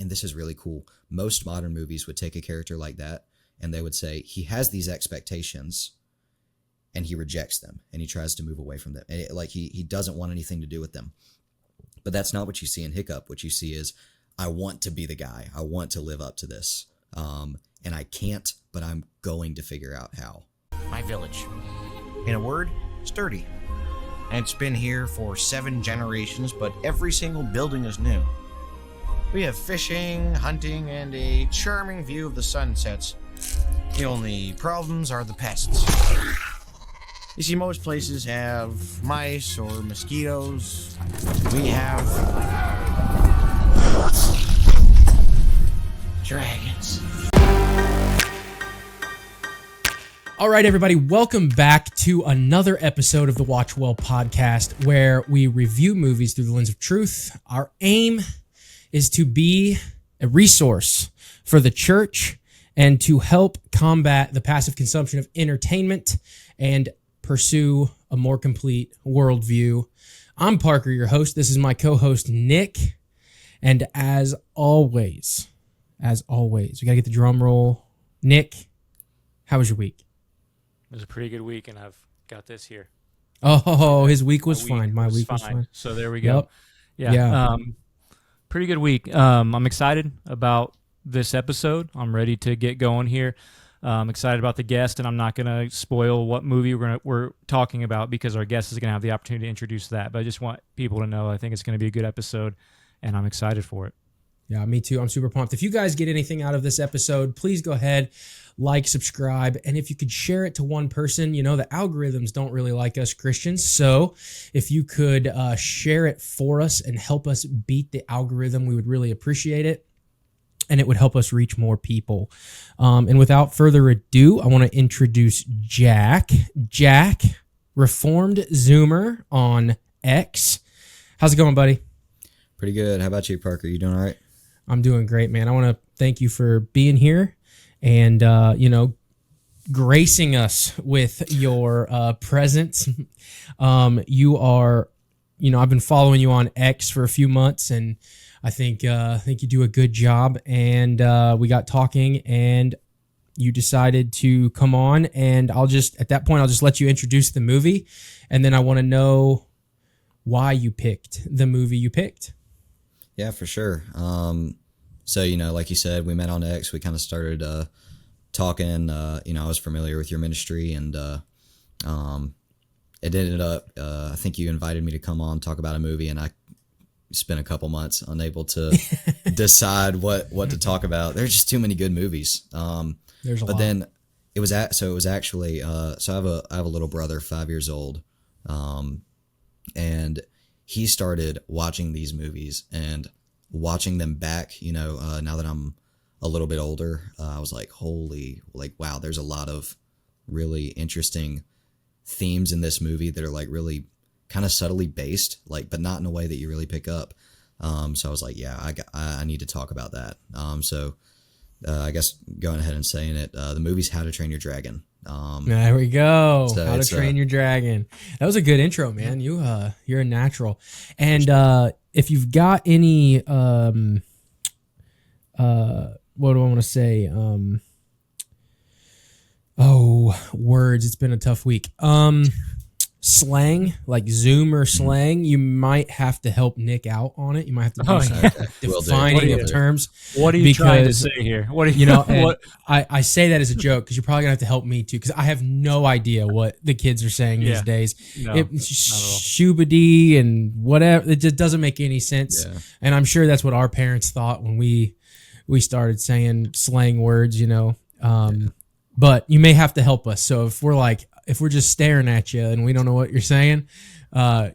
and this is really cool. Most modern movies would take a character like that and they would say, he has these expectations and he rejects them and he tries to move away from them. And he doesn't want anything to do with them. But that's not what you see in Hiccup. What you see is, I want to be the guy. I want to live up to this. And I can't, but I'm going to figure out how. My village. In a word, sturdy. And it's been here for 7 generations, but every single building is new. We have fishing, hunting, and a charming view of the sunsets. The only problems are the pests. You see, most places have mice or mosquitoes. We have dragons. All right, everybody, welcome back to another episode of the Watch Well podcast, where we review movies through the lens of truth. Our aim is to be a resource for the church and to help combat the passive consumption of entertainment and pursue a more complete worldview. I'm Parker, your host. This is my co-host, Nick. And as always, we got to get the drum roll. Nick, how was your week? It was a pretty good week, and I've got this here. Oh, his week was fine. My week was fine. So there we go. Yep. Yeah. Pretty good week. I'm excited about this episode. I'm ready to get going here. I'm excited about the guest, and I'm not going to spoil what movie we're talking about because our guest is going to have the opportunity to introduce that. But I just want people to know I think it's going to be a good episode, and I'm excited for it. Yeah, me too. I'm super pumped. If you guys get anything out of this episode, please go ahead, like, subscribe, and if you could share it to one person. You know, the algorithms don't really like us Christians, so if you could share it for us and help us beat the algorithm, we would really appreciate it, and it would help us reach more people. And without further ado, I want to introduce Jack. Jack, Reformed Zoomer on X. How's it going, buddy? Pretty good. How about you, Parker? You doing all right? I'm doing great, man. I want to thank you for being here and, gracing us with your presence. You are, I've been following you on X for a few months, and I think you do a good job. And we got talking, and you decided to come on. And at that point, I'll just let you introduce the movie, and then I want to know why you picked the movie you picked. Yeah, for sure. So, like you said, we met on X. We kind of started talking. I was familiar with your ministry, and it ended up, I think you invited me to come on, talk about a movie, and I spent a couple months unable to decide what to talk about. There's just too many good movies. There's a lot. But then it was actually, so I have a little brother, 5 years old, and he started watching these movies and watching them back, now that I'm a little bit older, I was like, wow, there's a lot of really interesting themes in this movie that are like really kind of subtly based, but not in a way that you really pick up. So I was like, yeah, I need to talk about that. So I guess going ahead and saying it, the movie's How to Train Your Dragon. There we go. So How to Train Your Dragon. That was a good intro, man. You're a natural. And if you've got any what do I want to say? Words. It's been a tough week. Slang, like Zoomer slang, you might have to help Nick out on it. You might have to do some defining of terms. What are you trying to say here? What are you what? I say that as a joke because you're probably gonna have to help me too, because I have no idea what the kids are saying these days. Shubadi and whatever. It just doesn't make any sense. Yeah. And I'm sure that's what our parents thought when we started saying slang words. But you may have to help us. So if we're just staring at you and we don't know what you're saying,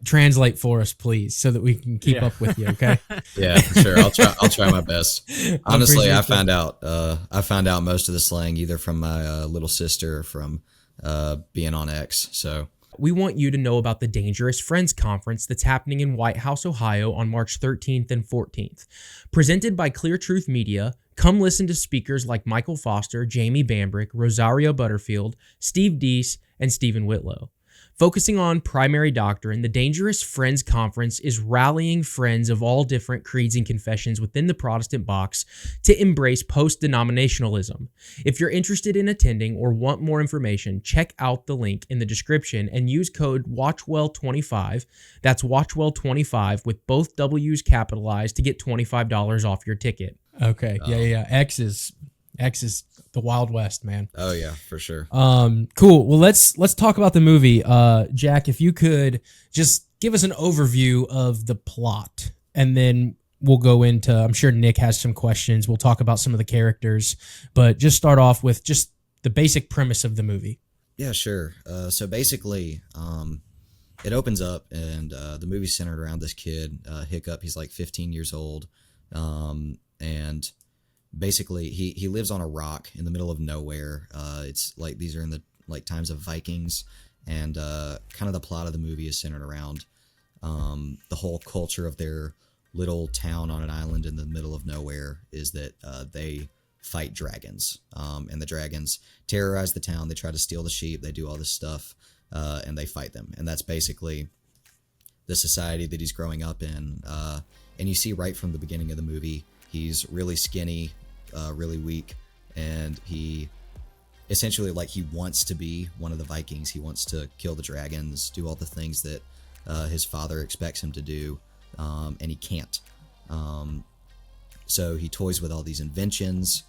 translate for us, please, so that we can keep up with you. Okay. Yeah, for sure. I'll try my best. Honestly, I found out most of the slang either from my little sister or from being on X. So we want you to know about the Dangerous Friends Conference that's happening in White House, Ohio on March 13th and 14th. Presented by Clear Truth Media, come listen to speakers like Michael Foster, Jamie Bambrick, Rosario Butterfield, Steve Deese, and Stephen Whitlow. Focusing on primary doctrine, the Dangerous Friends Conference is rallying friends of all different creeds and confessions within the Protestant box to embrace post-denominationalism. If you're interested in attending or want more information, check out the link in the description and use code WATCHWELL25, that's WATCHWELL25 with both W's capitalized to get $25 off your ticket. Okay, yeah. X is the Wild West, man. Oh yeah, for sure. Cool. Well, let's talk about the movie. Jack, if you could just give us an overview of the plot, and then we'll go into, I'm sure Nick has some questions. We'll talk about some of the characters, but just start off with just the basic premise of the movie. Yeah, sure. So basically, it opens up, and the movie's centered around this kid, Hiccup. He's like 15 years old, and basically he lives on a rock in the middle of nowhere. It's like these are in the like times of Vikings, and kind of the plot of the movie is centered around the whole culture of their little town on an island in the middle of nowhere is that they fight dragons, and the dragons terrorize the town. They try to steal the sheep. They do all this stuff, and they fight them. And that's basically the society that he's growing up in. And you see right from the beginning of the movie, he's really skinny, really weak, and he essentially, like, he wants to be one of the Vikings. He wants to kill the dragons, do all the things that his father expects him to do, and he can't. So he toys with all these inventions.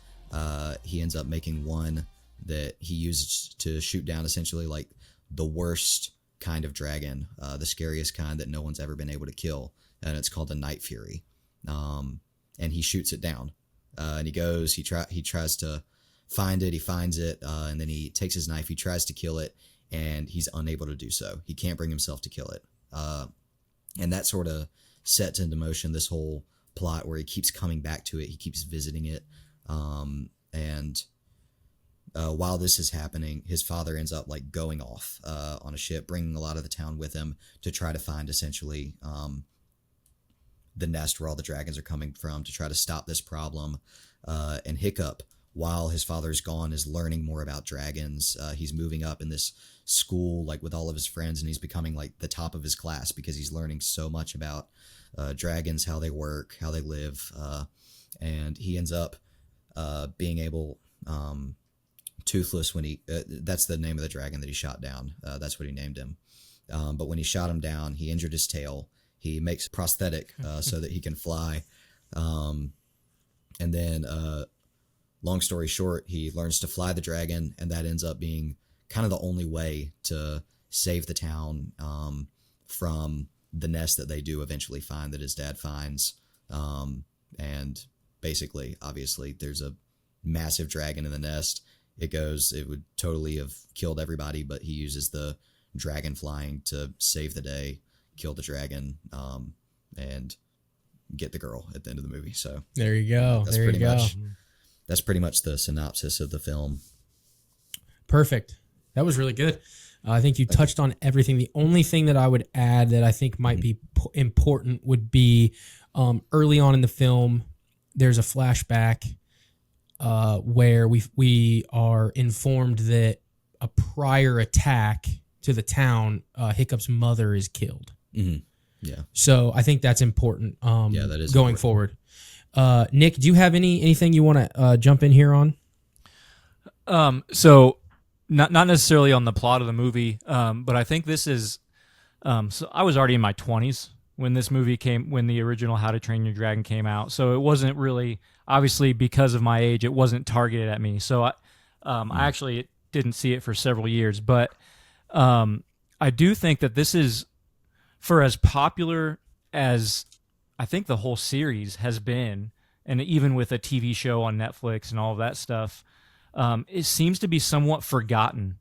He ends up making one that he uses to shoot down essentially like the worst kind of dragon, the scariest kind that no one's ever been able to kill, and it's called a Night Fury. And he shoots it down. And he goes, he tries to find it, he finds it, and then he takes his knife, he tries to kill it, and he's unable to do so. He can't bring himself to kill it. And that sort of sets into motion this whole plot where he keeps coming back to it, he keeps visiting it, and while this is happening, his father ends up like going off on a ship, bringing a lot of the town with him to try to find essentially the nest where all the dragons are coming from to try to stop this problem. And Hiccup, while his father's gone, is learning more about dragons. He's moving up in this school like with all of his friends, and he's becoming like the top of his class because he's learning so much about dragons, how they work, how they live, and he ends up being able, Toothless, when he that's the name of the dragon that he shot down, that's what he named him, but when he shot him down, he injured his tail. He makes a prosthetic so that he can fly, and then long story short, he learns to fly the dragon, and that ends up being kind of the only way to save the town from the nest that they do eventually find, that his dad finds. And basically, obviously, there's a massive dragon in the nest. It would totally have killed everybody, but he uses the dragon flying to save the day, kill the dragon, and get the girl at the end of the movie. So there you go. That's pretty much the synopsis of the film. Perfect. That was really good. I think you touched on everything. The only thing that I would add that I think might be important would be early on in the film, there's a flashback where we are informed that a prior attack to the town, Hiccup's mother is killed. Mm-hmm. Yeah. So I think that's important. Yeah, that is going important. forward. Nick, do you have anything you want to jump in here on? So not necessarily on the plot of the movie, but I think this is. So I was already in my 20s when the original How to Train Your Dragon came out. So it wasn't really, obviously because of my age, it wasn't targeted at me. So I actually didn't see it for several years, but I do think that this is, for as popular as I think the whole series has been, and even with a TV show on Netflix and all of that stuff, it seems to be somewhat forgotten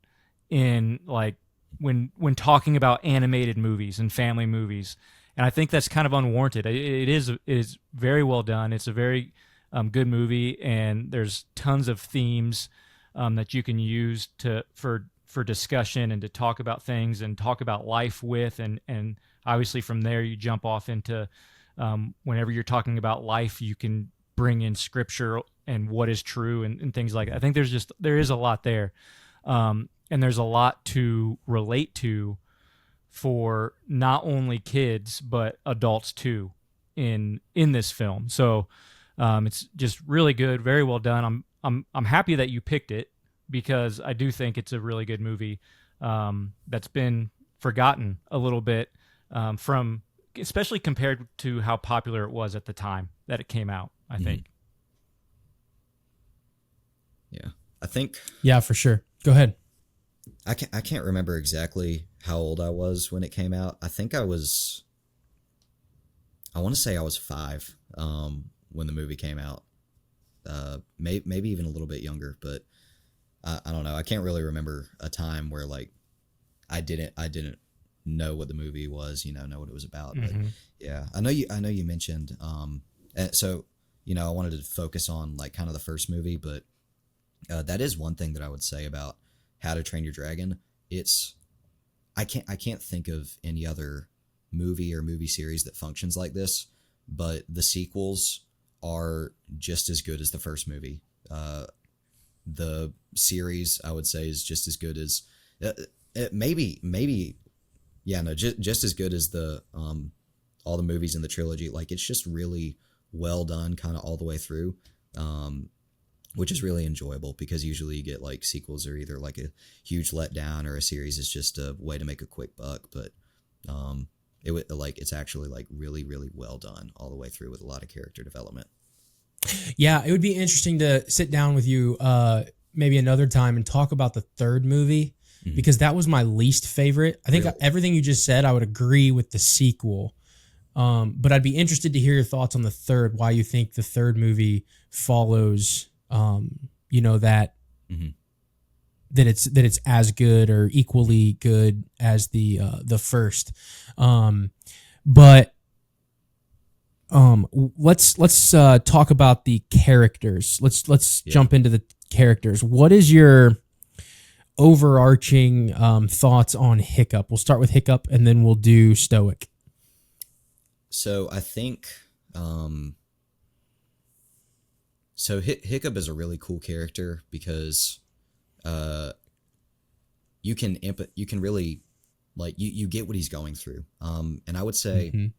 in like when talking about animated movies and family movies. And I think that's kind of unwarranted. It is very well done. It's a very good movie, and there's tons of themes that you can use for discussion and to talk about things and talk about life with, and obviously from there you jump off into whenever you're talking about life, you can bring in scripture and what is true and things like that. I think there is a lot there, and there's a lot to relate to for not only kids but adults too in this film. So it's just really good, very well done. I'm happy that you picked it because I do think it's a really good movie that's been forgotten a little bit from, especially compared to how popular it was at the time that it came out, I think. Yeah, I think. Yeah, for sure. Go ahead. I can't remember exactly how old I was when it came out. I think I want to say I was 5 when the movie came out. Maybe even a little bit younger, but I don't know. I can't really remember a time where like I didn't know what the movie was, know what it was about. Mm-hmm. But yeah, I know you mentioned so I wanted to focus on like kind of the first movie, but that is one thing that I would say about How to Train Your Dragon. I can't think of any other movie or movie series that functions like this, but the sequels are just as good as the first movie. The series, I would say, is just as good as just as good as the all the movies in the trilogy. Like, it's just really well done kind of all the way through, which is really enjoyable because usually you get like sequels are either like a huge letdown or a series is just a way to make a quick buck. But it's actually like really, really well done all the way through with a lot of character development. Yeah, it would be interesting to sit down with you maybe another time and talk about the third movie, because that was my least favorite. I think everything you just said, I would agree with the sequel. But I'd be interested to hear your thoughts on the third, why you think the third movie follows, that it's as good or equally good as the first. Let's talk about the characters. Let's jump into the characters. What is your overarching thoughts on Hiccup? We'll start with Hiccup and then we'll do Stoick. So I think Hiccup is a really cool character because you can really like you get what he's going through. And I would say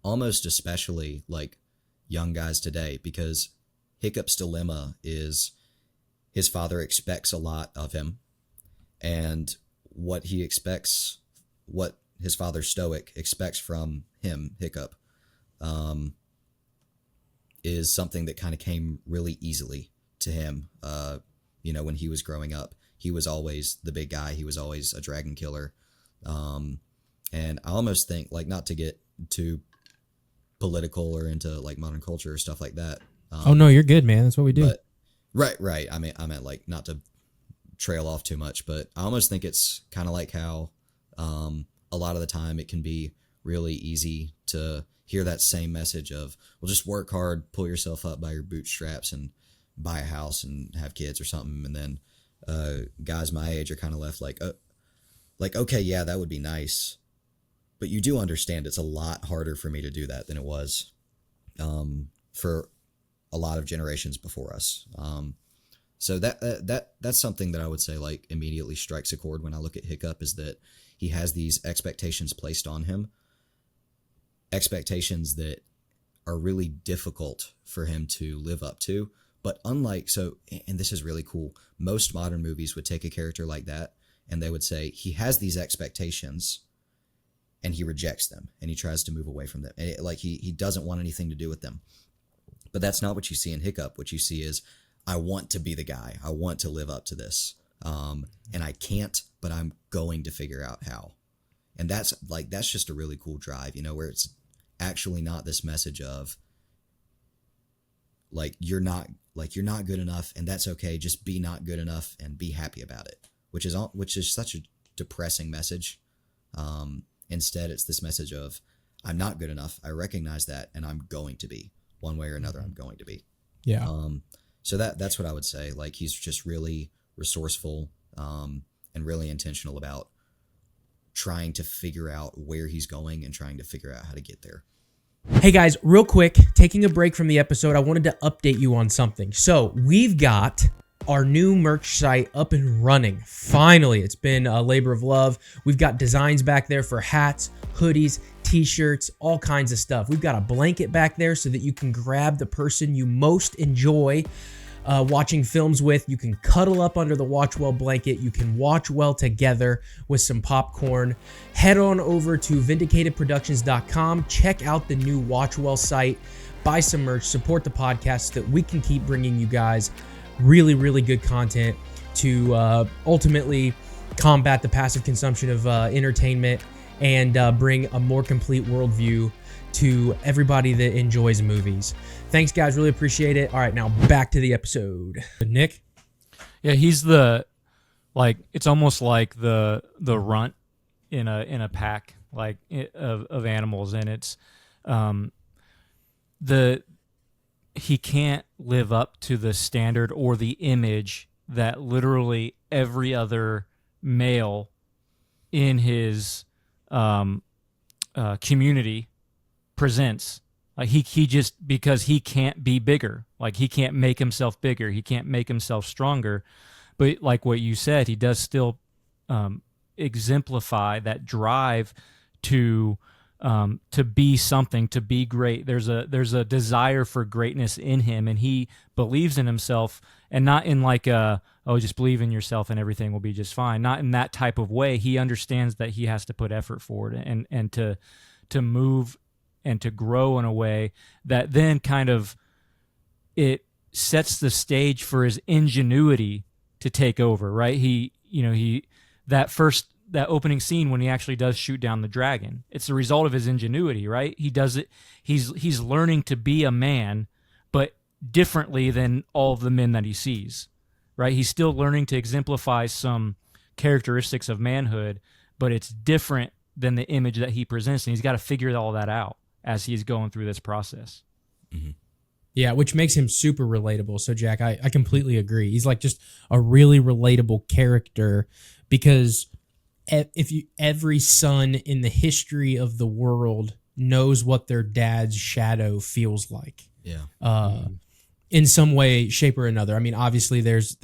almost especially like young guys today, because Hiccup's dilemma is his father expects a lot of him, and what his father Stoick expects from him, Hiccup, is something that kind of came really easily to him. When he was growing up, he was always the big guy. He was always a dragon killer. And I almost think, like, not to get too political or into like modern culture or stuff like that. Oh no, you're good, man. That's what we do. But, right. I meant like not to trail off too much, but I almost think it's kind of like how a lot of the time it can be really easy to hear that same message of, well, just work hard, pull yourself up by your bootstraps and buy a house and have kids or something. And then guys my age are kind of left like, okay, yeah, that would be nice. But you do understand it's a lot harder for me to do that than it was for a lot of generations before us. So that's something that I would say like immediately strikes a chord when I look at Hiccup, is that he has these expectations placed on him, expectations that are really difficult for him to live up to. But and this is really cool, most modern movies would take a character like that and they would say he has these expectations and he rejects them and he tries to move away from them. And he doesn't want anything to do with them. But that's not what you see in Hiccup. What you see is, I want to be the guy. I want to live up to this. And I can't, but I'm going to figure out how. And that's just a really cool drive, where it's actually not this message of like, you're not good enough and that's okay. Just be not good enough and be happy about it, which is such a depressing message. Instead, it's this message of, I'm not good enough. I recognize that, and I'm going to be one way or another. I'm going to be. Yeah. So that's what I would say. Like, he's just really resourceful, and really intentional about trying to figure out where he's going and trying to figure out how to get there. Hey guys, real quick, taking a break from the episode, I wanted to update you on something. So we've got our new merch site up and running. Finally, it's been a labor of love. We've got designs back there for hats, hoodies, t-shirts, all kinds of stuff. We've got a blanket back there so that you can grab the person you most enjoy watching films with. You can cuddle up under the Watch Well blanket. You can watch well together with some popcorn. Head on over to vindicatedproductions.com. Check out the new Watch Well site. Buy some merch. Support the podcast so that we can keep bringing you guys really, really good content to ultimately combat the passive consumption of entertainment and bring a more complete worldview to everybody that enjoys movies. Thanks, guys. Really appreciate it. All right, now back to the episode. Nick? Yeah, he's it's almost like the runt in a pack of animals, and it's he can't live up to the standard or the image that literally every other male in his community presents. Like he just, because he can't be bigger, like he can't make himself bigger, he can't make himself stronger. But like what you said, he does still exemplify that drive to be something, to be great. There's a desire for greatness in him, and he believes in himself, and not in like just believe in yourself and everything will be just fine. Not in that type of way. He understands that he has to put effort forward and to move and to grow in a way that then kind of it sets the stage for his ingenuity to take over, right? That opening scene when he actually does shoot down the dragon, it's the result of his ingenuity, right? He does it. He's learning to be a man, but differently than all of the men that he sees, right? He's still learning to exemplify some characteristics of manhood, but it's different than the image that he presents, and he's got to figure all that out as he's going through this process. Mm-hmm. Yeah, which makes him super relatable. So, Jack, I completely agree. He's like just a really relatable character because every son in the history of the world knows what their dad's shadow feels like. Yeah. In some way, shape, or another. I mean, obviously, there's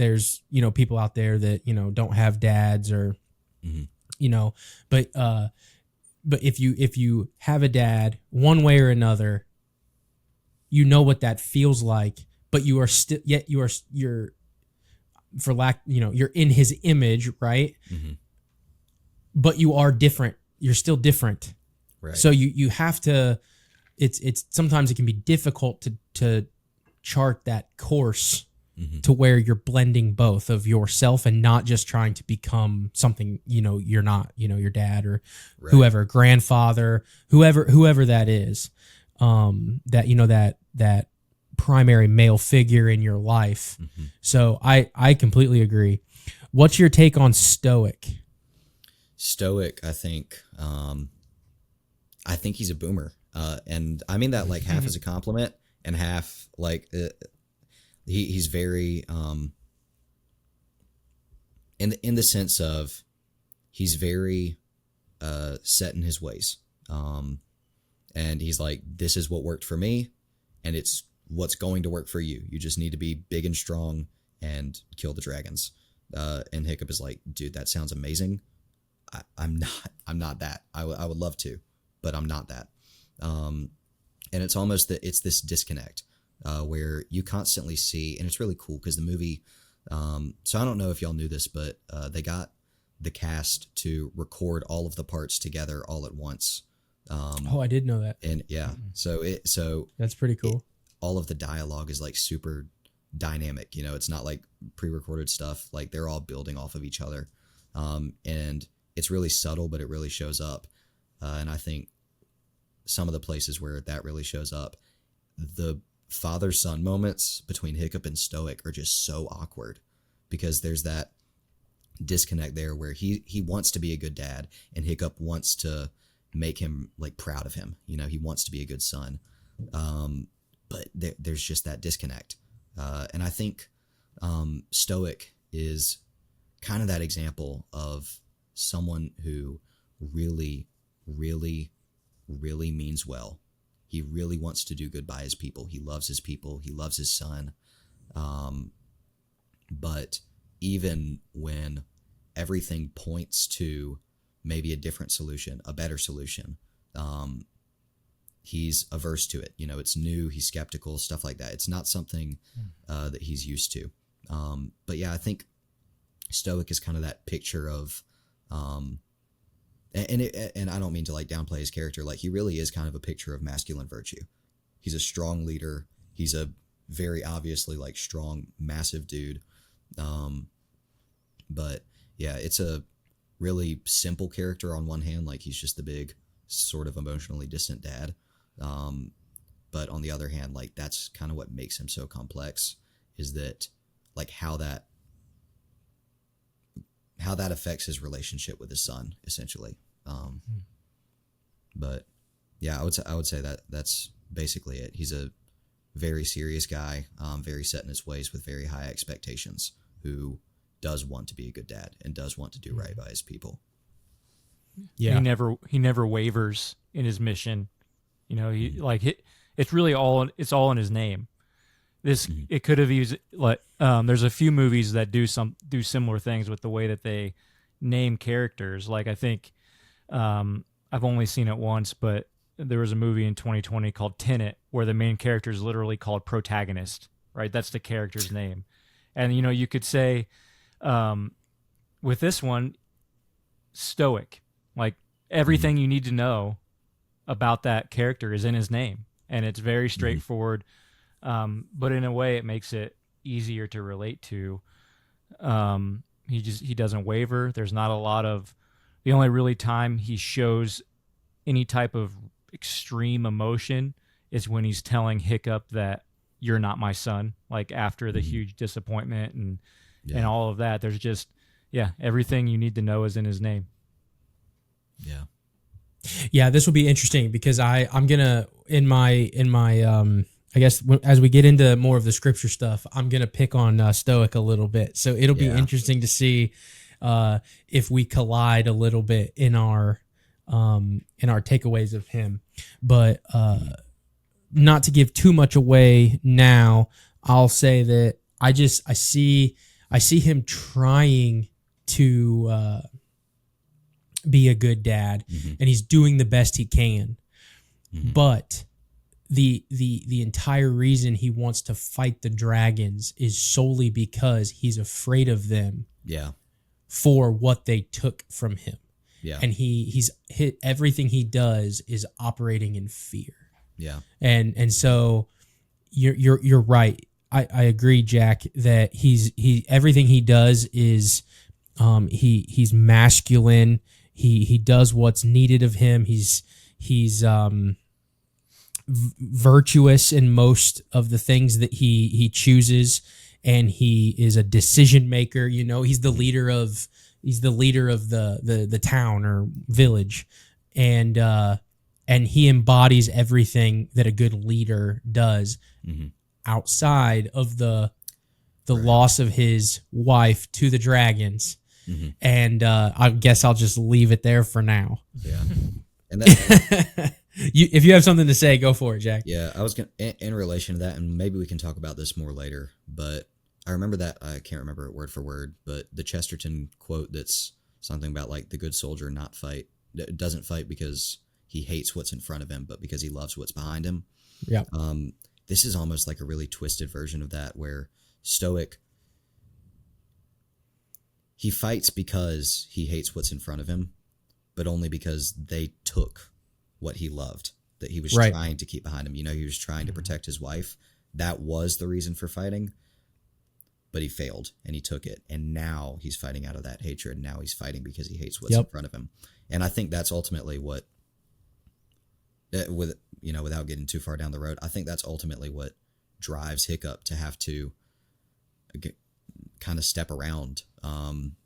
people out there that don't have dads or but if you have a dad, one way or another, you know what that feels like. But you are still you're for lack you're in his image, right? Mm-hmm. But you are different. You're still different. Right. So you have to. It's sometimes it can be difficult to chart that course to where you're blending both of yourself and not just trying to become something you're not. Your dad or whoever, grandfather, whoever that is. That primary male figure in your life. Mm-hmm. So I completely agree. What's your take on Stoick? Stoick, I think he's a boomer, and I mean that like half as a compliment and half like he's very in the sense of he's very set in his ways, and he's like, this is what worked for me, and it's what's going to work for you. You just need to be big and strong and kill the dragons. And Hiccup is like, dude, that sounds amazing. I'm not that. I would love to, but I'm not that. And it's almost that it's this disconnect where you constantly see, and it's really cool because the movie. So I don't know if y'all knew this, but they got the cast to record all of the parts together all at once. I did know that. And yeah, so that's pretty cool. All of the dialogue is like super dynamic. It's not like pre-recorded stuff. Like they're all building off of each other, and it's really subtle, but it really shows up. And I think some of the places where that really shows up, the father-son moments between Hiccup and Stoick are just so awkward because there's that disconnect there where he wants to be a good dad and Hiccup wants to make him like proud of him. He wants to be a good son. But there's just that disconnect. And I think Stoick is kind of that example of someone who really, really, really means well. He really wants to do good by his people. He loves his people. He loves his son. But even when everything points to maybe a different solution, a better solution, he's averse to it. It's new, he's skeptical, stuff like that. It's not something that he's used to. But yeah, I think Stoick is kind of that picture of, and I don't mean to like downplay his character. Like, he really is kind of a picture of masculine virtue. He's a strong leader. He's a very obviously like strong, massive dude. But yeah, it's a really simple character on one hand. Like, he's just the big sort of emotionally distant dad. But on the other hand, like, that's kind of what makes him so complex, is that like how that affects his relationship with his son, essentially. But yeah, I would say that that's basically it. He's a very serious guy, very set in his ways with very high expectations, who does want to be a good dad and does want to do right by his people. Yeah. He never wavers in his mission. It's really all in his name. It could have used like there's a few movies that do similar things with the way that they name characters. Like, I think I've only seen it once, but there was a movie in 2020 called Tenet where the main character is literally called protagonist, right? That's the character's name. And you could say with this one, Stoic, like everything you need to know about that character is in his name, and it's very straightforward. But in a way, it makes it easier to relate to. He doesn't waver. There's not a lot of, the only really time he shows any type of extreme emotion is when he's telling Hiccup that you're not my son, like after the huge disappointment and all of that. There's just, everything you need to know is in his name. Yeah. Yeah, this will be interesting because I'm gonna in my I guess as we get into more of the scripture stuff, I'm gonna pick on Stoic a little bit. So it'll be interesting to see if we collide a little bit in our takeaways of him. But not to give too much away now, I'll say that I see him trying to be a good dad, and he's doing the best he can. But the entire reason he wants to fight the dragons is solely because he's afraid of them. Yeah. For what they took from him. Yeah. And he's hit, everything he does is operating in fear. Yeah. And so you're right. I agree, Jack, that everything he does is he's masculine. He does what's needed of him. He's virtuous in most of the things that he chooses, and he is a decision maker. He's the leader of the town or village, and he embodies everything that a good leader does, outside of the loss of his wife to the dragons. And I guess I'll just leave it there for now. Yeah. And that, if you have something to say, go for it, Jack. Yeah, I was going to, in relation to that, and maybe we can talk about this more later, but I remember that, I can't remember it word for word, but the Chesterton quote that's something about like the good soldier doesn't fight because he hates what's in front of him, but because he loves what's behind him. Yeah. This is almost like a really twisted version of that, where Stoic, he fights because he hates what's in front of him, but only because they took what he loved, that he was trying to keep behind him. He was trying to protect his wife. That was the reason for fighting, but he failed and he took it. And now he's fighting out of that hatred. And now he's fighting because he hates what's in front of him. And I think that's ultimately what, without getting too far down the road, I think that's ultimately what drives Hiccup to have to kind of step around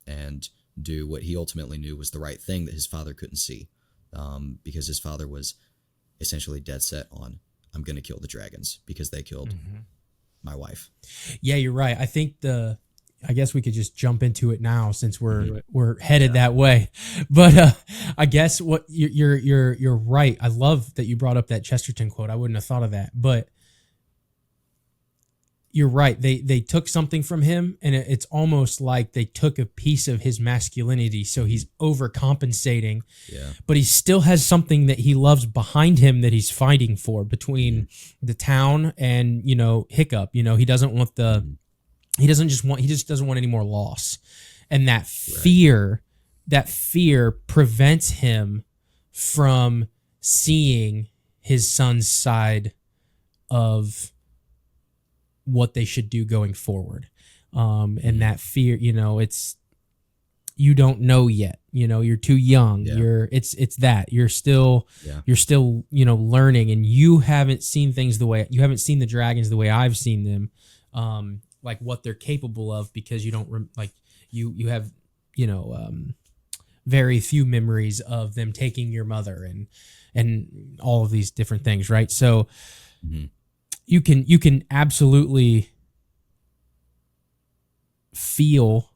and do what he ultimately knew was the right thing that his father couldn't see, because his father was essentially dead set on, I'm going to kill the dragons because they killed my wife. Yeah, you're right. I think I guess we could just jump into it now since we're headed that way. But I guess what you're right. I love that you brought up that Chesterton quote. I wouldn't have thought of that, but you're right. They took something from him, and it's almost like they took a piece of his masculinity. So he's overcompensating, but he still has something that he loves behind him that he's fighting for between the town and Hiccup. He doesn't want he just doesn't want any more loss, and that fear prevents him from seeing his son's side of what they should do going forward. And that fear, it's, you don't know yet, you're too young. It's that you're still learning, and you haven't seen things you haven't seen the dragons the way I've seen them, like what they're capable of, because you don't you have, very few memories of them taking your mother and all of these different things. Right. So, you can absolutely feel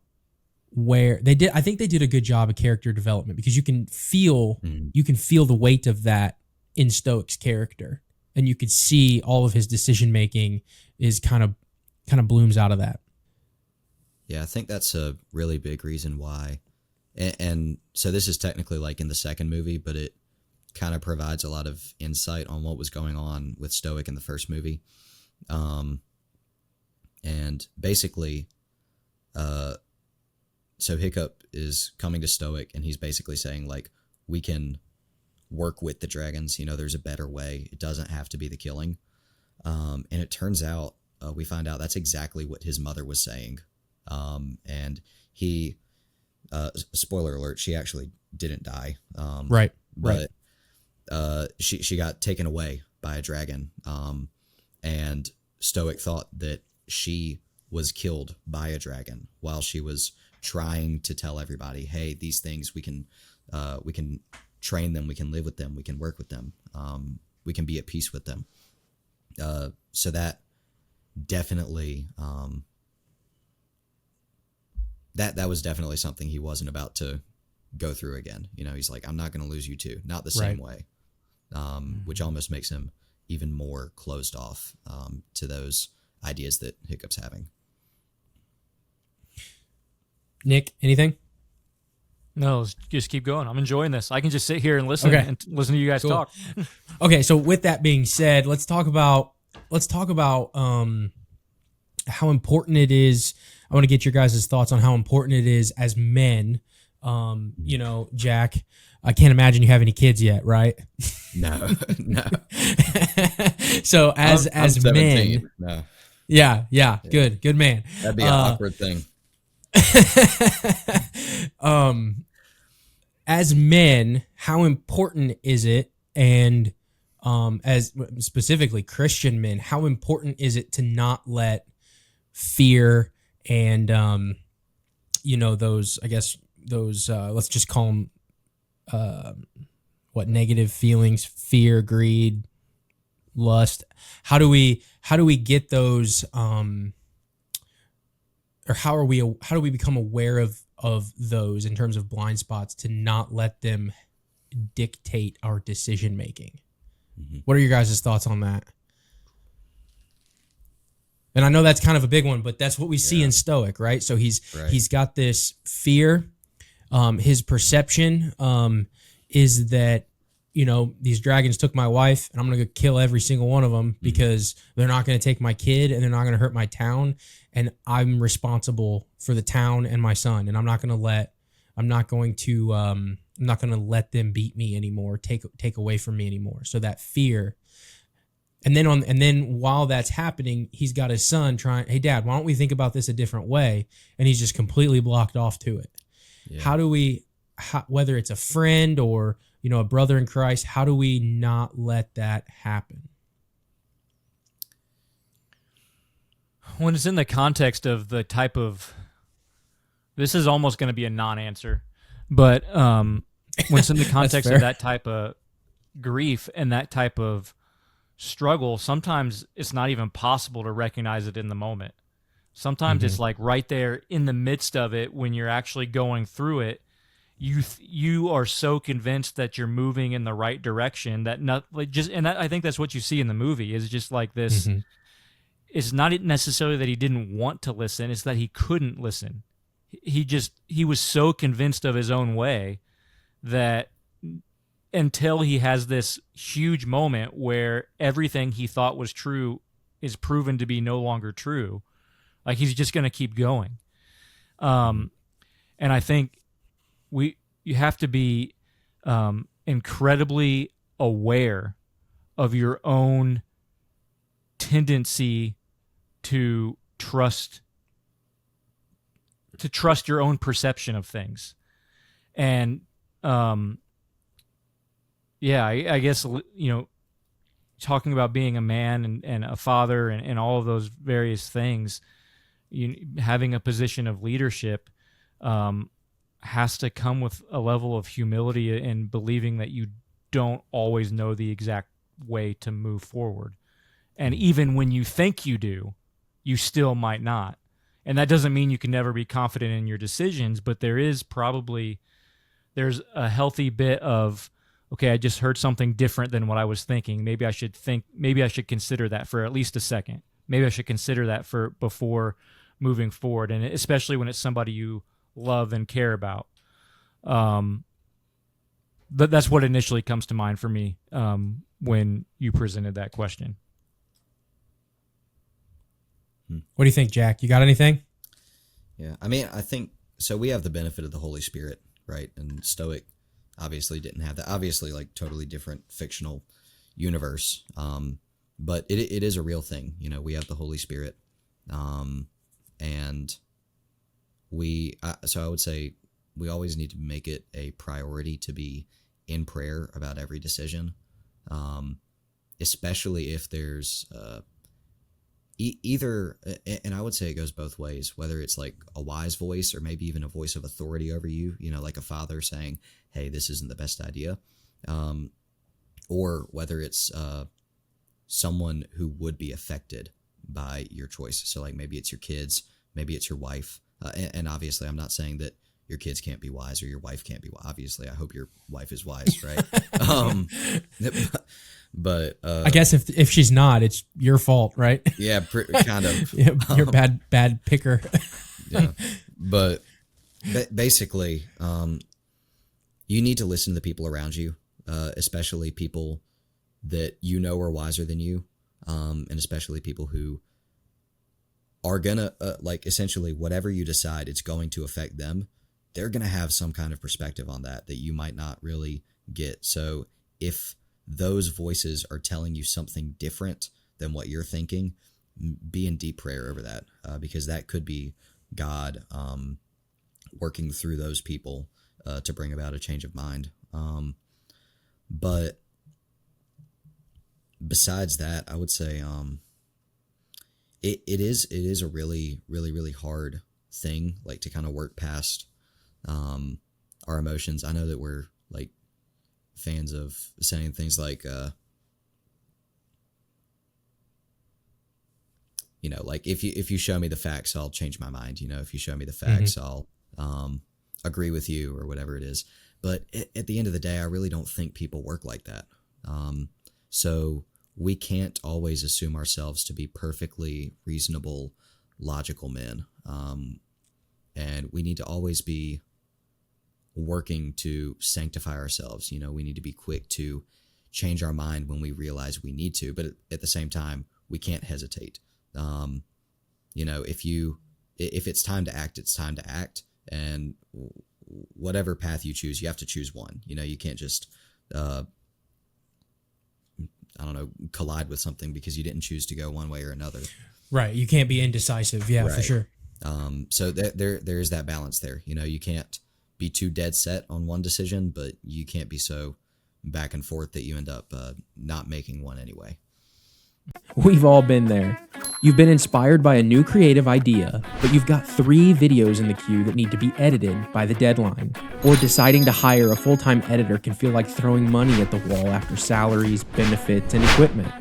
where they did. I think they did a good job of character development, because you can feel the weight of that in Stoick's character, and you could see all of his decision making is kind of blooms out of that. Yeah, I think that's a really big reason why. And so this is technically like in the second movie, but it kind of provides a lot of insight on what was going on with Stoick in the first movie. And basically, so Hiccup is coming to Stoick, and he's basically saying, like, we can work with the dragons. There's a better way. It doesn't have to be the killing. And it turns out, we find out that's exactly what his mother was saying. And he, spoiler alert, she actually didn't die. Right. But she got taken away by a dragon, and Stoick thought that she was killed by a dragon while she was trying to tell everybody, hey, these things we can train them, we can live with them, we can work with them, we can be at peace with them. So that definitely that was definitely something he wasn't about to go through again. He's like, I'm not going to lose you too, not the same way. Which almost makes him even more closed off to those ideas that Hiccup's having. Nick, anything? No, just keep going. I'm enjoying this. I can just sit here and listen and listen to you guys talk. Okay, so with that being said, let's talk about how important it is. I want to get your guys' thoughts on how important it is as men. Jack, I can't imagine you have any kids yet, right? No. So as I'm 17. men, No. Yeah. Good man. That'd be an awkward thing. As men, how important is it, and as specifically Christian men, how important is it to not let fear and those let's just call them negative feelings, fear, greed, lust. How do we get those or how do we become aware of those in terms of blind spots to not let them dictate our decision making? What are your guys' thoughts on that? And I know that's kind of a big one, but that's what we see in Stoick, right? So he's got this fear. His perception is that, these dragons took my wife, and I'm going to go kill every single one of them because they're not going to take my kid, and they're not going to hurt my town, and I'm responsible for the town and my son, and I'm not going to let them beat me anymore, take away from me anymore. So that fear. And then while that's happening, he's got his son trying, hey, Dad, why don't we think about this a different way? And he's just completely blocked off to it. Yeah. How do we, whether it's a friend or, a brother in Christ, how do we not let that happen? When it's in the context of the type of, this is almost going to be a non-answer, but when it's in the context of that type of grief and that type of struggle, sometimes it's not even possible to recognize it in the moment. Sometimes it's like right there in the midst of it, when you're actually going through it, you are so convinced that you're moving in the right direction that I think that's what you see in the movie is just like this. it's not necessarily that he didn't want to listen, it's that he couldn't listen. He was so convinced of his own way that until he has this huge moment where everything he thought was true is proven to be no longer true, like he's just going to keep going. And I think you have to be incredibly aware of your own tendency to trust your own perception of things. And I guess, talking about being a man and a father and all of those various things, having a position of leadership has to come with a level of humility and believing that you don't always know the exact way to move forward. And even when you think you do, you still might not. And that doesn't mean you can never be confident in your decisions, but there's a healthy bit of, okay, I just heard something different than what I was thinking. Maybe I should consider that for at least a second. Maybe I should consider that before moving forward. And especially when it's somebody you love and care about. But that's what initially comes to mind for me when you presented that question. What do you think, Jack? You got anything? Yeah, I mean, I think so. We have the benefit of the Holy Spirit, right? And Stoick obviously didn't have that. Obviously, like totally different fictional universe, but it is a real thing. We have the Holy Spirit, and so I would say we always need to make it a priority to be in prayer about every decision, especially if there's either, and I would say it goes both ways, whether it's like a wise voice or maybe even a voice of authority over you, like a father saying, hey, this isn't the best idea, or whether it's someone who would be affected by your choice. So like maybe it's your kids, maybe it's your wife, and obviously I'm not saying that your kids can't be wise or your wife can't be wise. Obviously, I hope your wife is wise, right? But I guess if she's not, it's your fault, right? Yeah, kind of. You're bad picker. Yeah, but basically, you need to listen to the people around you, especially people that are wiser than you, and especially people who are gonna like essentially whatever you decide, it's going to affect them. They're gonna have some kind of perspective on that you might not really get. So if those voices are telling you something different than what you're thinking, be in deep prayer over that, because that could be God working through those people to bring about a change of mind. But besides that, I would say it is a really, really, really hard thing, like to kind of work past our emotions. I know that we're like fans of saying things like like if you show me the facts, I'll change my mind. If you show me the facts, I'll agree with you or whatever it is. But at the end of the day, I really don't think people work like that. So we can't always assume ourselves to be perfectly reasonable, logical men. And we need to always be working to sanctify ourselves. We need to be quick to change our mind when we realize we need to, but at the same time, we can't hesitate. If it's time to act, it's time to act. And whatever path you choose, you have to choose one. You can't just, collide with something because you didn't choose to go one way or another. Right. You can't be indecisive. Yeah, right. For sure. So there is that balance there. You can't be too dead set on one decision, but you can't be so back and forth that you end up not making one anyway. We've all been there. You've been inspired by a new creative idea, but you've got 3 videos in the queue that need to be edited by the deadline. Or deciding to hire a full-time editor can feel like throwing money at the wall after salaries, benefits, and equipment.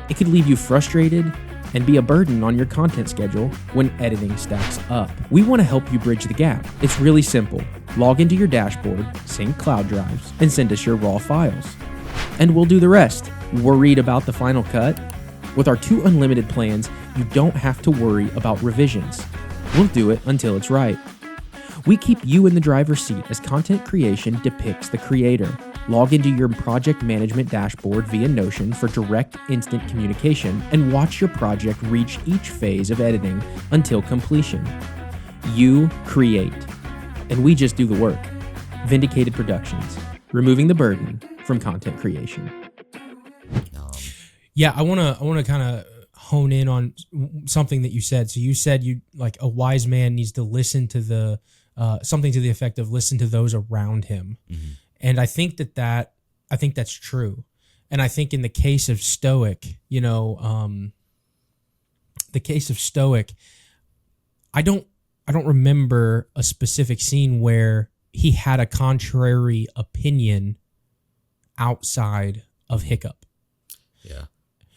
It could leave you frustrated and be a burden on your content schedule when editing stacks up. We want to help you bridge the gap. It's really simple. Log into your dashboard, sync cloud drives, and send us your raw files. And we'll do the rest. Worried about the final cut? With our 2 unlimited plans, you don't have to worry about revisions. We'll do it until it's right. We keep you in the driver's seat as content creation depicts the creator. Log into your project management dashboard via Notion for direct, instant communication and watch your project reach each phase of editing until completion. You create, and we just do the work. Vindicated Productions, removing the burden from content creation. Yeah, I want to kind of hone in on something that you said. So you said you like a wise man needs to listen to the something to the effect of listen to those around him. Mm-hmm. And I think I think that's true. And I think in the case of Stoick, I don't remember a specific scene where he had a contrary opinion outside of Hiccup. Yeah.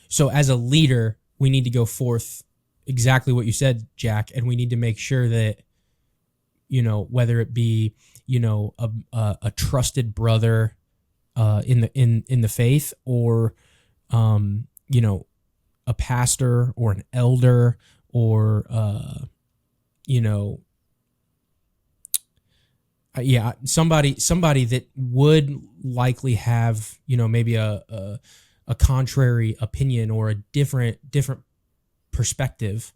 So as a leader, we need to go forth exactly what you said, Jack, and we need to make sure that, whether it be, a trusted brother in the faith, or a pastor or an elder, or somebody that would likely have maybe a contrary opinion or a different perspective,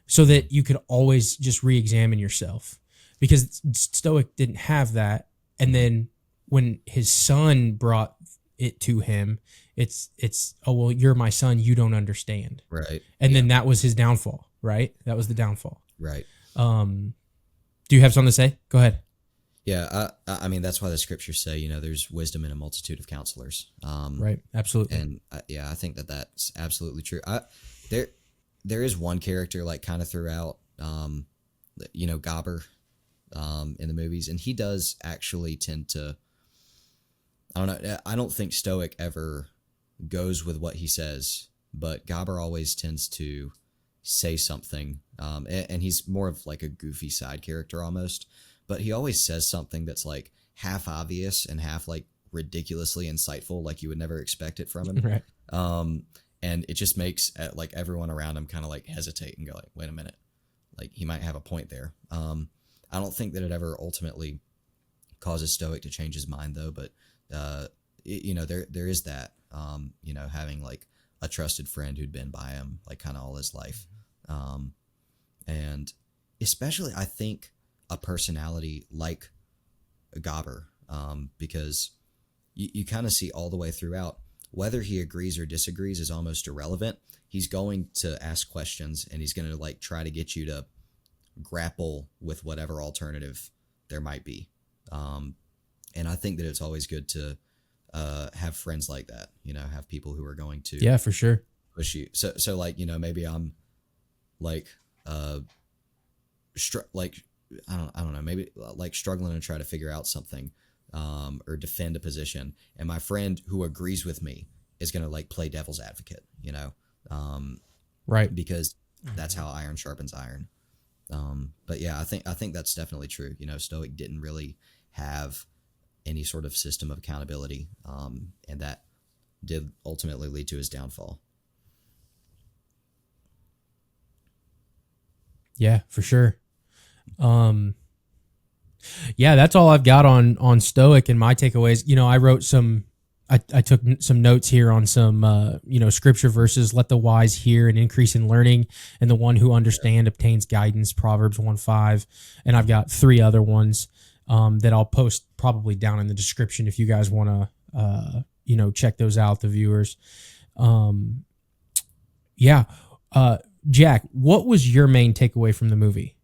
so that you could always just re-examine yourself, because Stoick didn't have that. And then when his son brought it to him, it's oh, well, you're my son, you don't understand, right? And then that was his downfall, right? That was the downfall, right? Do you have something to say? Go ahead. Yeah, I mean, that's why the scriptures say, there's wisdom in a multitude of counselors. Right, absolutely. And I think that's absolutely true. There is one character like kind of throughout, Gobber, in the movies, and he does actually tend to. I don't know. I don't think Stoick ever goes with what he says, but Gobber always tends to say something, and he's more of like a goofy side character almost. But he always says something that's like half obvious and half like ridiculously insightful, like you would never expect it from him. Right. And it just makes like everyone around him kind of like hesitate and go like, wait a minute, like he might have a point there. I don't think that it ever ultimately causes Stoick to change his mind though. But there is that, having like a trusted friend who'd been by him like kind of all his life, and especially I think a personality like a Gobber, because you kind of see all the way throughout, whether he agrees or disagrees is almost irrelevant. He's going to ask questions, and he's going to like try to get you to grapple with whatever alternative there might be. And I think that it's always good to have friends like that, have people who are going to, yeah, for sure, push you. So like, maybe I'm like, I don't know, maybe like struggling to try to figure out something, or defend a position, and my friend who agrees with me is going to like play devil's advocate, right? Because that's how iron sharpens iron. But yeah, I think that's definitely true. Stoick didn't really have any sort of system of accountability, and that did ultimately lead to his downfall. Yeah, for sure. Yeah, that's all I've got on Stoick and my takeaways. I wrote I took some notes here on some, scripture verses. Let the wise hear and increase in learning, and the one who understand obtains guidance, Proverbs 1:5. And I've got 3 other ones that I'll post probably down in the description if you guys want to, check those out, the viewers. Jack, what was your main takeaway from the movie?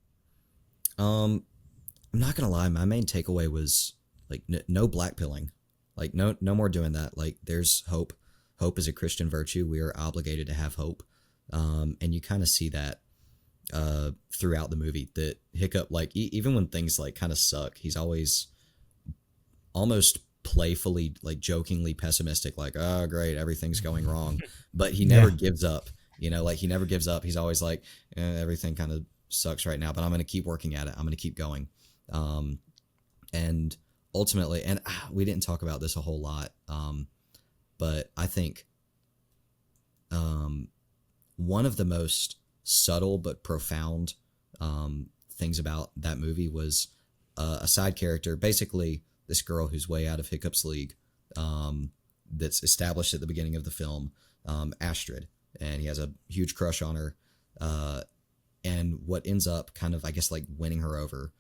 I'm not gonna lie, my main takeaway was like no blackpilling, like no more doing that. Like there's hope. Hope is a Christian virtue. We are obligated to have hope, and you kind of see that throughout the movie. That Hiccup, like even when things like kind of suck, he's always almost playfully, like jokingly pessimistic, like, oh great, everything's going wrong, but he never gives up. Like he never gives up. He's always like, everything kind of sucks right now, but I'm going to keep working at it. I'm going to keep going. And ultimately, and we didn't talk about this a whole lot, but I think one of the most subtle but profound things about that movie was a side character, basically this girl who's way out of Hiccup's league, that's established at the beginning of the film, Astrid, and he has a huge crush on her. And what ends up kind of, I guess, like winning her over,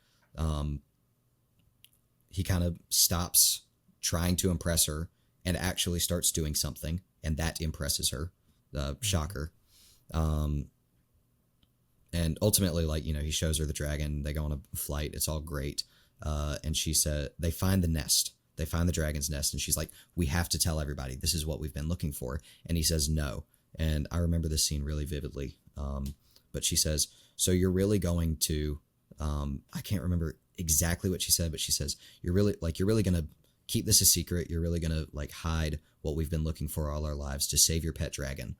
he kind of stops trying to impress her and actually starts doing something, and that impresses her. Shocker. And ultimately, like, he shows her the dragon, they go on a flight, it's all great. And she said, they find the nest, they find the dragon's nest, and she's like, we have to tell everybody, this is what we've been looking for. And he says, no. And I remember this scene really vividly. But she says, so you're really going to, I can't remember exactly what she said, but she says, you're really going to keep this a secret. You're really going to like hide what we've been looking for all our lives to save your pet dragon.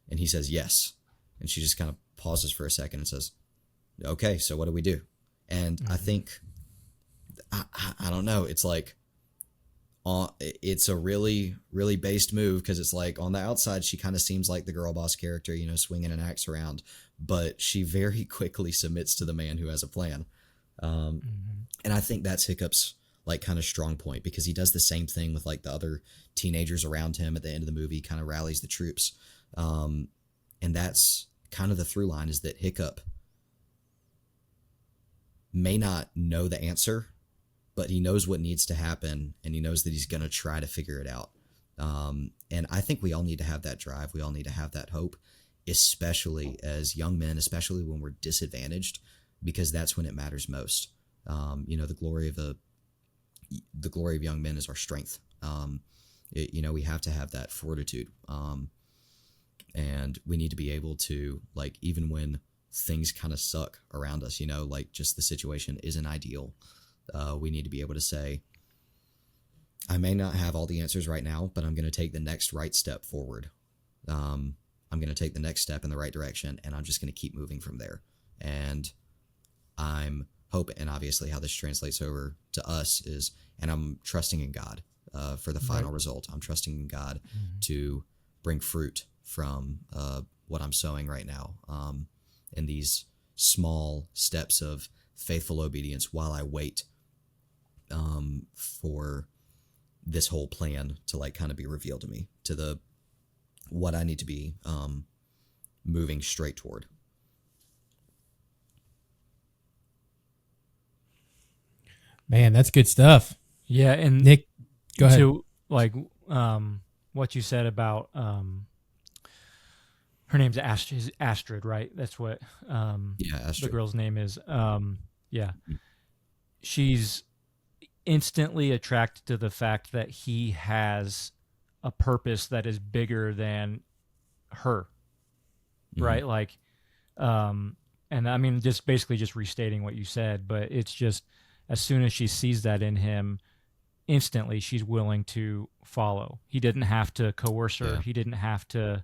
And he says, yes. And she just kind of pauses for a second and says, okay, so what do we do? And I think, I don't know. It's like, it's a really, really based move, because it's like on the outside, she kind of seems like the girl boss character, swinging an axe around, but she very quickly submits to the man who has a plan. And I think that's Hiccup's like kind of strong point, because he does the same thing with like the other teenagers around him at the end of the movie, kind of rallies the troops. And that's kind of the through line, is that Hiccup may not know the answer, but he knows what needs to happen, and he knows that he's going to try to figure it out. And I think we all need to have that drive. We all need to have that hope, especially as young men, especially when we're disadvantaged, because that's when it matters most. The glory of young men is our strength. We have to have that fortitude. And we need to be able to, like, even when things kind of suck around us, like just the situation isn't ideal. We need to be able to say, I may not have all the answers right now, but I'm going to take the next right step forward. I'm going to take the next step in the right direction, and I'm just going to keep moving from there. And I'm hoping, and obviously how this translates over to us is, and I'm trusting in God for the final result. I'm trusting in God to bring fruit from what I'm sowing right now, in these small steps of faithful obedience while I wait for this whole plan to like kind of be revealed to me, to what I need to be moving straight toward. Man, that's good stuff. Yeah, and Nick, go ahead. To like what you said about her name's Astrid, right? That's what Astrid. the girl's name is. She's instantly attracted to the fact that he has a purpose that is bigger than her, right? Like, and I mean, just basically just restating what you said, but it's just, as soon as she sees that in him, instantly she's willing to follow. He didn't have to coerce her. Yeah. He didn't have to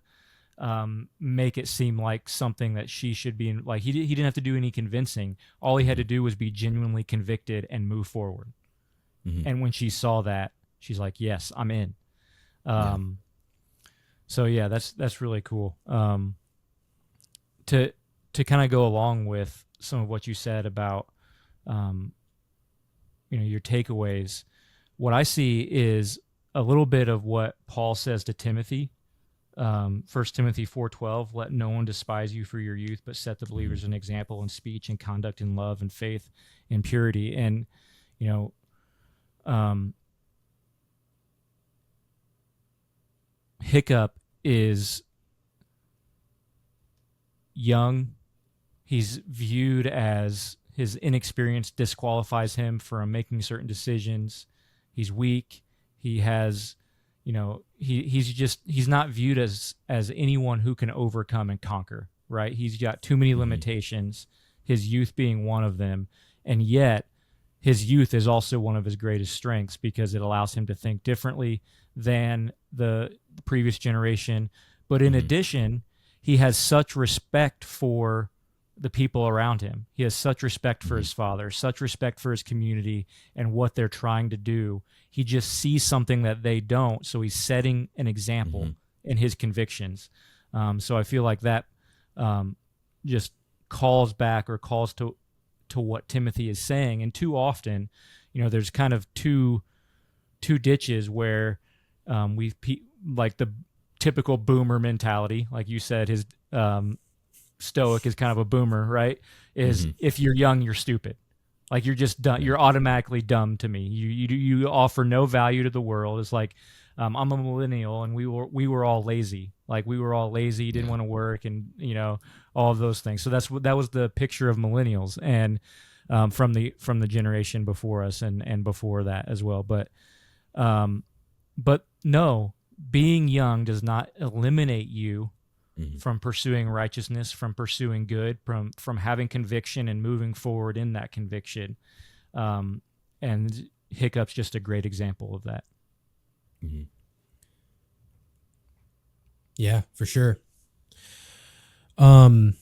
make it seem like something that she should be in. Like, he didn't have to do any convincing. All he had to do was be genuinely convicted and move forward. And when she saw that, she's like, yes, I'm in. So yeah, that's really cool. To kind of go along with some of what you said about, your takeaways, what I see is a little bit of what Paul says to Timothy. 1 Timothy 4:12, let no one despise you for your youth, but set the believers an example in speech and conduct in love and faith and purity. And, Hiccup is young. He's viewed as, his inexperience disqualifies him from making certain decisions. He's weak. He has, he's not viewed as anyone who can overcome and conquer, right? He's got too many limitations, his youth being one of them. And yet his youth is also one of his greatest strengths, because it allows him to think differently than the previous generation. But in addition, he has such respect for the people around him. He has such respect for his father, such respect for his community and what they're trying to do. He just sees something that they don't, so he's setting an example in his convictions. So I feel like that just calls back or calls to what Timothy is saying. And too often, there's kind of two ditches where like the typical boomer mentality, like you said, his Stoick is kind of a boomer, right? Is if you're young, you're stupid. Like you're just dumb. You're automatically dumb to me. You offer no value to the world. It's like I'm a millennial, and we were all lazy. Like we were all lazy, didn't want to work, and all of those things. So that was the picture of millennials, and from the generation before us and before that as well. But no, being young does not eliminate you from pursuing righteousness, from pursuing good, from having conviction and moving forward in that conviction. And Hiccup's just a great example of that. Mm-hmm. Yeah, for sure. Okay,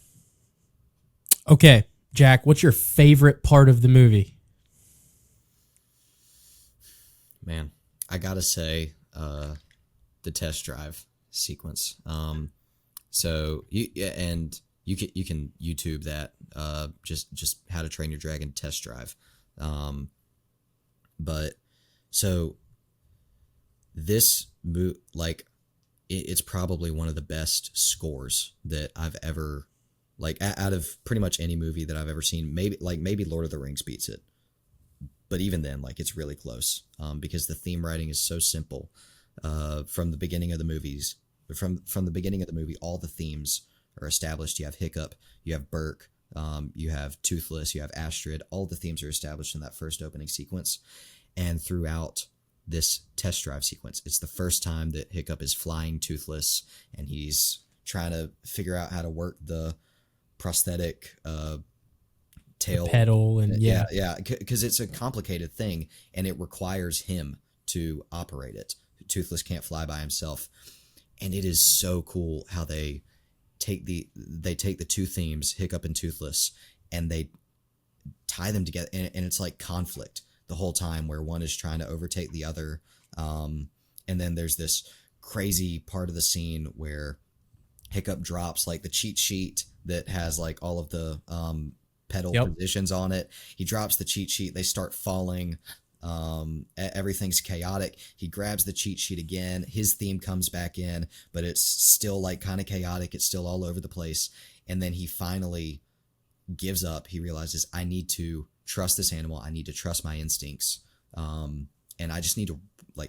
Jack, what's your favorite part of the movie? Man, I gotta say, the test drive sequence. So you can YouTube that. Just How to Train Your Dragon test drive. But so this it's probably one of the best scores that I've ever, out of pretty much any movie that I've ever seen. Maybe Lord of the Rings beats it, but even then, it's really close. Because the theme writing is so simple. From the beginning of the movies, from the beginning of the movie, all the themes are established. You have Hiccup, you have Burke, you have Toothless, you have Astrid. All the themes are established in that first opening sequence, and throughout this test drive sequence, it's the first time that Hiccup is flying Toothless, and he's trying to figure out how to work the prosthetic tail, the pedal, and yeah, because it's a complicated thing, and it requires him to operate it. Toothless can't fly by himself, and it is so cool how they take the two themes, Hiccup and Toothless, and they tie them together, and it's like conflict the whole time, where one is trying to overtake the other, and then there's this crazy part of the scene where Hiccup drops the cheat sheet that has all of the pedal positions on it. He drops the cheat sheet, they start falling. Everything's chaotic. He grabs the cheat sheet again, his theme comes back in, but it's still kind of chaotic, it's still all over the place, and then he finally gives up. He realizes, I need to trust this animal, I need to trust my instincts, and I just need to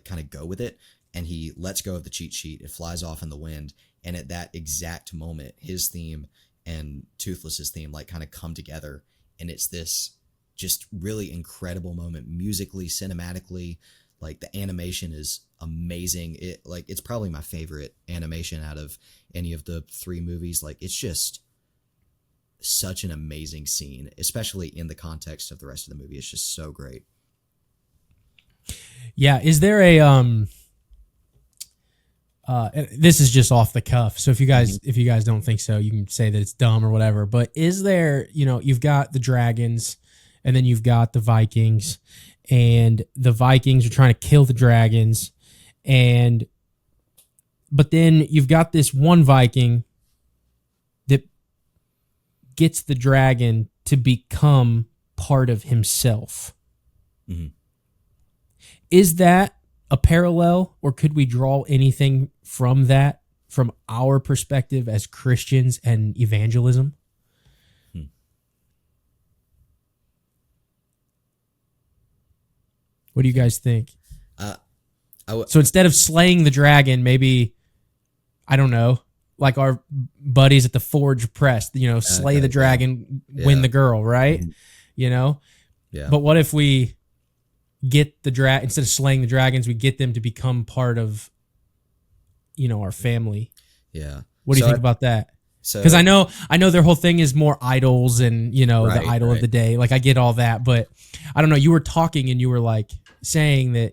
kind of go with it, and he lets go of the cheat sheet. It flies off in the wind, and at that exact moment, his theme and Toothless's theme kind of come together, and it's this just really incredible moment, musically, cinematically. The animation is amazing. It's probably my favorite animation out of any of the three movies. It's just such an amazing scene, especially in the context of the rest of the movie. It's just so great. Yeah, is there a this is just off the cuff, so if you guys don't think so, you can say that it's dumb or whatever, but is there, you've got the dragons, and then you've got the Vikings, and the Vikings are trying to kill the dragons, but then you've got this one Viking that gets the dragon to become part of himself. Mm-hmm. Is that a parallel, or could we draw anything from that, from our perspective as Christians and evangelism? What do you guys think? So instead of slaying the dragon, maybe, I don't know, like our buddies at the Forge Press, slay the dragon, win the girl, right? Yeah. But what if we get the dragon, instead of slaying the dragons, we get them to become part of, our family? Yeah. What do you think about that? Because I know their whole thing is more idols and, the idol of the day. I get all that, but I don't know. You were talking and you were saying that,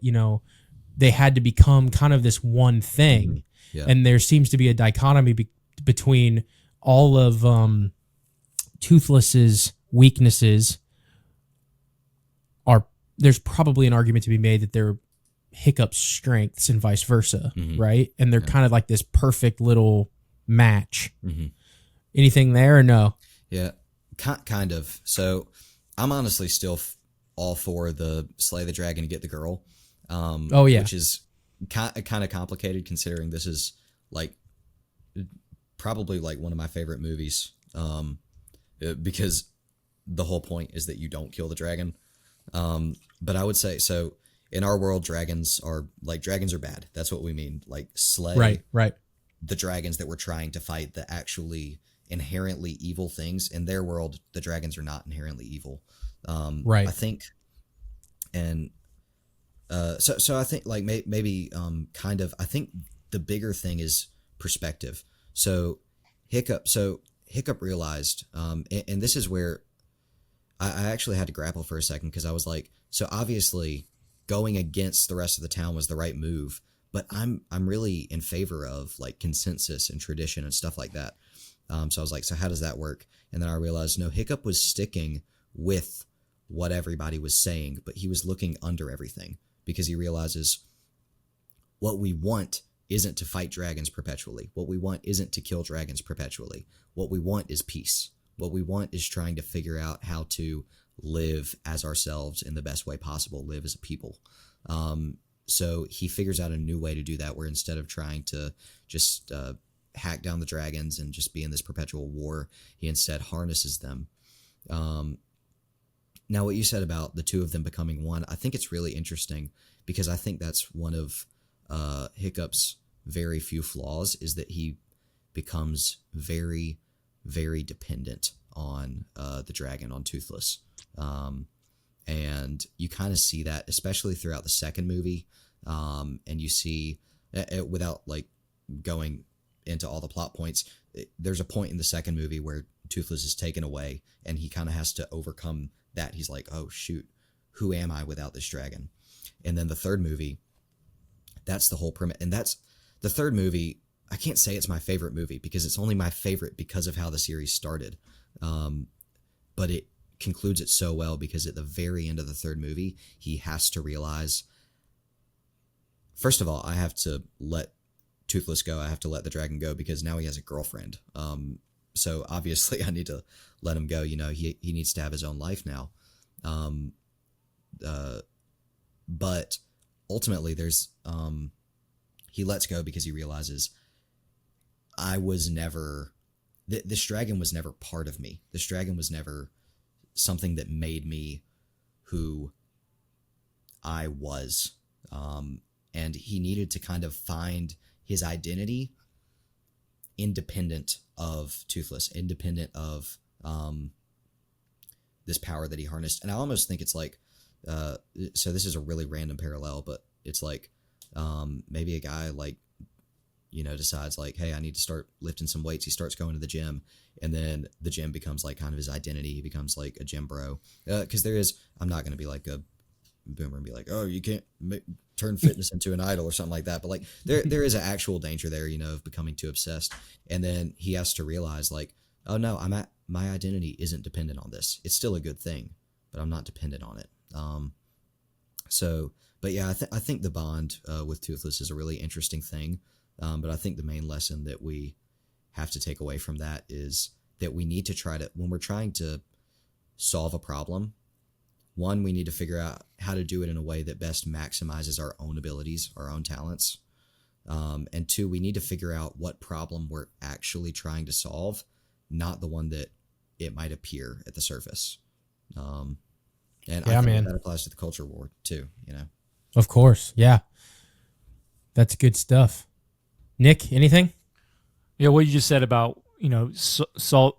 they had to become kind of this one thing. Yeah. And there seems to be a dichotomy between all of Toothless's weaknesses. There's probably an argument to be made that they're Hiccup's strengths and vice versa, right? And they're kind of like this perfect little match. Anything there or no? Yeah, kind of. So I'm honestly still all for the slay the dragon to get the girl. Which is kind of complicated considering this is like probably like one of my favorite movies. Because the whole point is that you don't kill the dragon. But I would say, so in our world, dragons are bad. That's what we mean. Like slay Right. the dragons that we're trying to fight, the actually inherently evil things. In their world, the dragons are not inherently evil. Right. I think, and so I think like maybe kind of, I think the bigger thing is perspective. So Hiccup realized, and this is where I actually had to grapple for a second, because I was like, so obviously going against the rest of the town was the right move, but I'm really in favor of like consensus and tradition and stuff like that. So I was like, so how does that work? And then I realized, no, Hiccup was sticking with what everybody was saying, but he was looking under everything, because he realizes what we want isn't to fight dragons perpetually. What we want isn't to kill dragons perpetually. What we want is peace. What we want is trying to figure out how to live as ourselves in the best way possible, live as a people. So he figures out a new way to do that, where instead of trying to just hack down the dragons and just be in this perpetual war, he instead harnesses them. Now, what you said about the two of them becoming one, I think it's really interesting, because I think that's one of Hiccup's very few flaws, is that he becomes very, very dependent on the dragon, on Toothless. And you kind of see that, especially throughout the second movie. And you see, without like going into all the plot points, there's a point in the second movie where Toothless is taken away, and he kind of has to overcome that. He's like, oh shoot, who am I without this dragon? And then the third movie, that's the whole premise. And that's the third movie. I can't say it's my favorite movie, because it's only my favorite because of how the series started. But it concludes it so well, because at the very end of the third movie, he has to realize, first of all, I have to let Toothless go. I have to let the dragon go, because now he has a girlfriend. So obviously I need to let him go. You know, he needs to have his own life now. But ultimately there's, he lets go because he realizes, I was never, this dragon was never part of me. This dragon was never something that made me who I was. And he needed to kind of find his identity independent of Toothless, independent of this power that he harnessed. And I almost think it's like, so this is a really random parallel, but it's like maybe a guy like, you know, decides like, hey, I need to start lifting some weights. He starts going to the gym, and then the gym becomes like kind of his identity. He becomes like a gym bro. Because there is, I'm not going to be like a boomer and be like, oh, you can't turn fitness into an idol or something like that. But like there is an actual danger there, you know, of becoming too obsessed. And then he has to realize like, oh no, my identity isn't dependent on this. It's still a good thing, but I'm not dependent on it. But yeah, I think the bond with Toothless is a really interesting thing. But I think the main lesson that we have to take away from that is that we need to try to, when we're trying to solve a problem, one, we need to figure out how to do it in a way that best maximizes our own abilities, our own talents. And two, we need to figure out what problem we're actually trying to solve, not the one that it might appear at the surface. And I think that applies to the culture war too, you know? Of course. Yeah. That's good stuff. Nick, anything? Yeah, what you just said about, you know,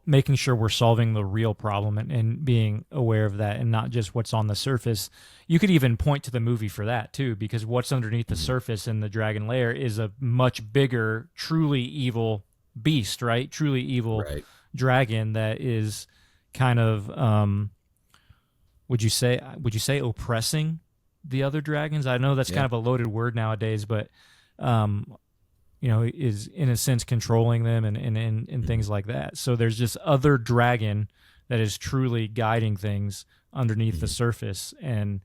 making sure we're solving the real problem and being aware of that and not just what's on the surface. You could even point to the movie for that too, because what's underneath the surface in the dragon lair is a much bigger, truly evil beast, right? Truly evil dragon that is kind of, would you say oppressing the other dragons? I know that's kind of a loaded word nowadays, but you know, is in a sense controlling them and things like that. So there's this other dragon that is truly guiding things underneath the surface. And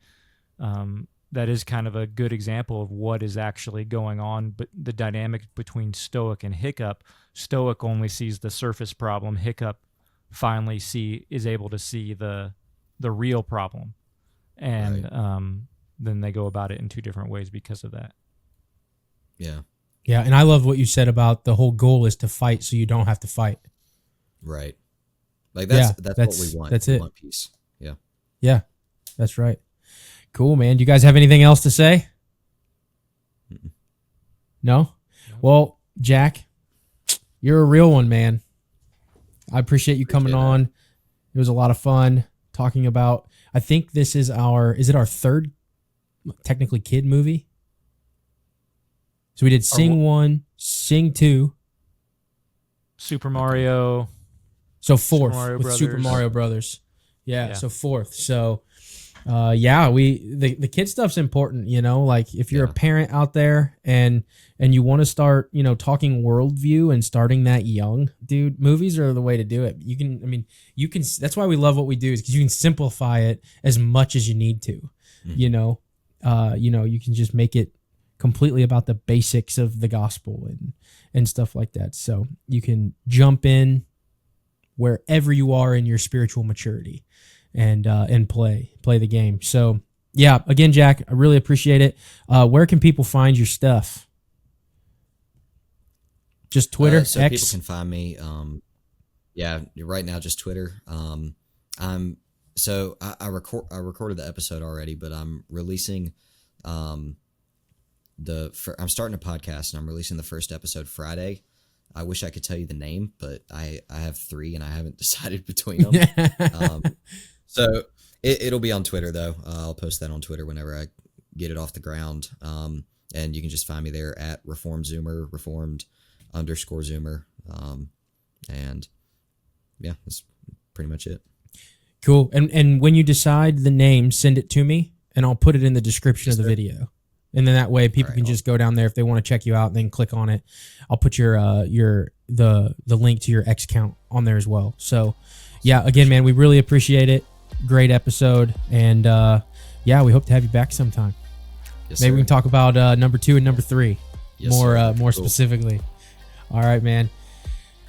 that is kind of a good example of what is actually going on. But the dynamic between Stoick and Hiccup, Stoick only sees the surface problem. Hiccup finally is able to see the real problem, and then they go about it in two different ways because of that. Yeah. Yeah, and I love what you said about the whole goal is to fight so you don't have to fight. Right. Like that's what we want. That's we it. Want peace. Yeah. Yeah, that's right. Cool, man. Do you guys have anything else to say? No? Well, Jack, you're a real one, man. I appreciate you coming on. It was a lot of fun talking about, I think this is our third technically kid movie? So we did Sing 1, Sing 2. Super Mario. So fourth Mario with Brothers. Super Mario Brothers. Yeah, so fourth. So the kid stuff's important, you know, like if you're a parent out there and you want to start, you know, talking worldview and starting that young, dude, movies are the way to do it. You can that's why we love what we do, is because you can simplify it as much as you need to, you know, you can just make it completely about the basics of the gospel and stuff like that. So you can jump in wherever you are in your spiritual maturity and play the game. So yeah, again, Jack, I really appreciate it. Where can people find your stuff? Just Twitter, so X? people can find me. Right now just Twitter. I recorded the episode already, but I'm releasing I'm starting a podcast and I'm releasing the first episode Friday. I wish I could tell you the name, but I have 3 and I haven't decided between them. So it'll be on Twitter though. I'll post that on Twitter whenever I get it off the ground. And you can just find me there at Reformed Zoomer, Reformed_Zoomer. And yeah, that's pretty much it. Cool. And when you decide the name, send it to me and I'll put it in the description of the video. And then that way people can just go down there if they want to check you out and then click on it. I'll put the link to your X account on there as well. So yeah, again, man, we really appreciate it. Great episode. And we hope to have you back sometime. Yes, Maybe sir. we can talk about number 2 and number 3 more Cool. specifically. All right, man.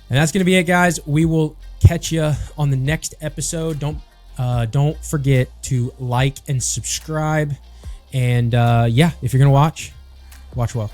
And that's going to be it, guys. We will catch you on the next episode. Don't forget to like and subscribe. And if you're going to watch well.